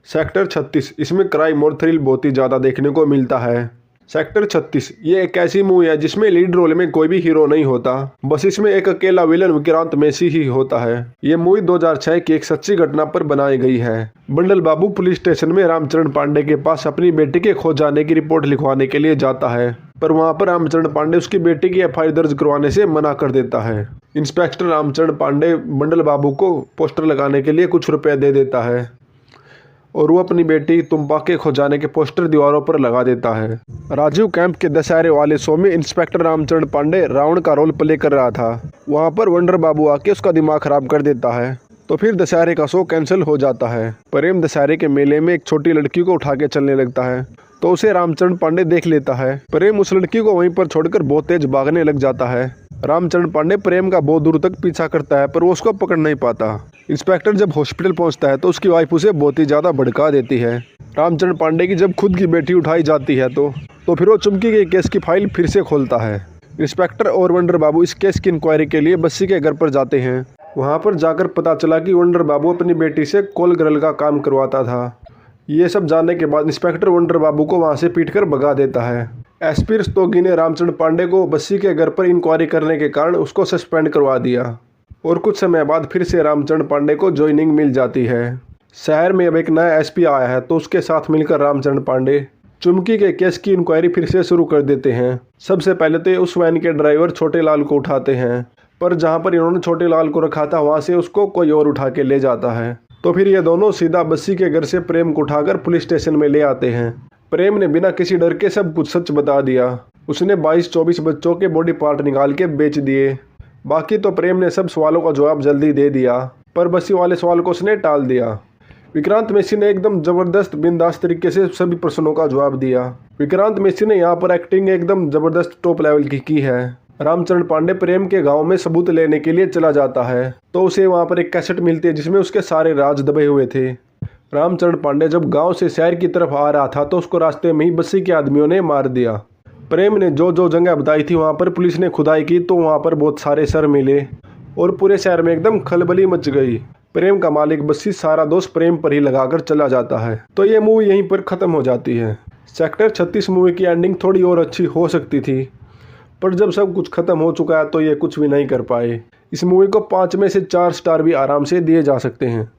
Sector 36, इसमें crime और thrill बहुत ही ज़्यादा देखने को मिलता है। सेक्टर 36 ये एक ऐसी मूवी है जिसमें लीड रोल में कोई भी हीरो नहीं होता, बस इसमें एक अकेला विलन विक्रांत मैसी ही होता है। ये मूवी 2006 की एक सच्ची घटना पर बनाई गई है। बंडल बाबू पुलिस स्टेशन में रामचरण पांडे के पास अपनी बेटी के खो जाने की रिपोर्ट लिखवाने के लिए जाता है, पर वहां पर रामचरण पांडे उसकी बेटी की एफआईआर दर्ज करवाने से मना कर देता है। इंस्पेक्टर रामचरण पांडे बंडल बाबू को पोस्टर लगाने के लिए कुछ रुपए दे देता है और वो अपनी बेटी तुम्बा के खो जाने के पोस्टर दीवारों पर लगा देता है। राजीव कैंप के दशहरे वाले शो में इंस्पेक्टर रामचरण पांडे रावण का रोल प्ले कर रहा था। वहां पर वंडर बाबू आके उसका दिमाग खराब कर देता है, तो फिर दशहरे का शो कैंसिल हो जाता है। प्रेम दशहरे के मेले में एक छोटी लड़की को उठा के चलने लगता है, तो उसे रामचरण पांडे देख लेता है। प्रेम उस लड़की को वहीं पर छोड़कर बहुत तेज भागने लग जाता है। रामचरण पांडे प्रेम का बहुत दूर तक पीछा करता है, पर वो उसको पकड़ नहीं पाता। इंस्पेक्टर जब हॉस्पिटल पहुंचता है तो उसकी वाइफ उसे बहुत ही ज़्यादा भड़का देती है। रामचरण पांडे की जब खुद की बेटी उठाई जाती है तो फिर वो चुमकी के केस की फाइल फिर से खोलता है। इंस्पेक्टर और वंडर बाबू इस केस की इंक्वायरी के लिए बस्सी के घर पर जाते हैं। वहाँ पर जाकर पता चला कि वंडर बाबू अपनी बेटी से कॉल गर्ल का काम करवाता था। ये सब जानने के बाद इंस्पेक्टर वंडर बाबू को वहाँ से पीटकर भगा देता है। एसपी रस्तोगी ने रामचरण पांडे को बस्सी के घर पर इंक्वायरी करने के कारण उसको सस्पेंड करवा दिया और कुछ समय बाद फिर से रामचरण पांडे को ज्वाइनिंग मिल जाती है। शहर में अब एक नया एसपी आया है, तो उसके साथ मिलकर रामचरण पांडे चुमकी के केस की इंक्वायरी फिर से शुरू कर देते हैं। सबसे पहले तो उस वैन के ड्राइवर छोटे लाल को उठाते हैं, पर जहाँ पर इन्होंने छोटे लाल को रखा था वहाँ से उसको कोई और उठा के ले जाता है। तो फिर ये दोनों सीधा बस्सी के घर से प्रेम को उठाकर पुलिस स्टेशन में ले आते हैं। प्रेम ने बिना किसी डर के सब कुछ सच बता दिया। उसने 22-24 बच्चों के बॉडी पार्ट निकाल के बेच दिए। बाकी तो प्रेम ने सब सवालों का जवाब जल्दी दे दिया, पर बस्सी वाले सवाल को उसने टाल दिया। विक्रांत मैसी ने एकदम ज़बरदस्त बिंदास तरीके से सभी प्रश्नों का जवाब दिया। विक्रांत मैसी ने यहाँ पर एक्टिंग एकदम ज़बरदस्त टॉप लेवल की है। रामचरण पांडे प्रेम के गांव में सबूत लेने के लिए चला जाता है, तो उसे वहाँ पर एक कैसेट मिलती है जिसमें उसके सारे राज दबे हुए थे। रामचरण पांडे जब गाँव से शहर की तरफ आ रहा था तो उसको रास्ते में ही बस्सी के आदमियों ने मार दिया। प्रेम ने जो जो जगह बताई थी वहाँ पर पुलिस ने खुदाई की, तो वहाँ पर बहुत सारे सर मिले और पूरे शहर में एकदम खलबली मच गई। प्रेम का मालिक बस्सी सारा दोष प्रेम पर ही लगाकर चला जाता है। तो ये मूवी यहीं पर ख़त्म हो जाती है। सेक्टर 36 मूवी की एंडिंग थोड़ी और अच्छी हो सकती थी, पर जब सब कुछ ख़त्म हो चुका है तो ये कुछ भी नहीं कर पाए। इस मूवी को 5 में से 4 स्टार भी आराम से दिए जा सकते हैं।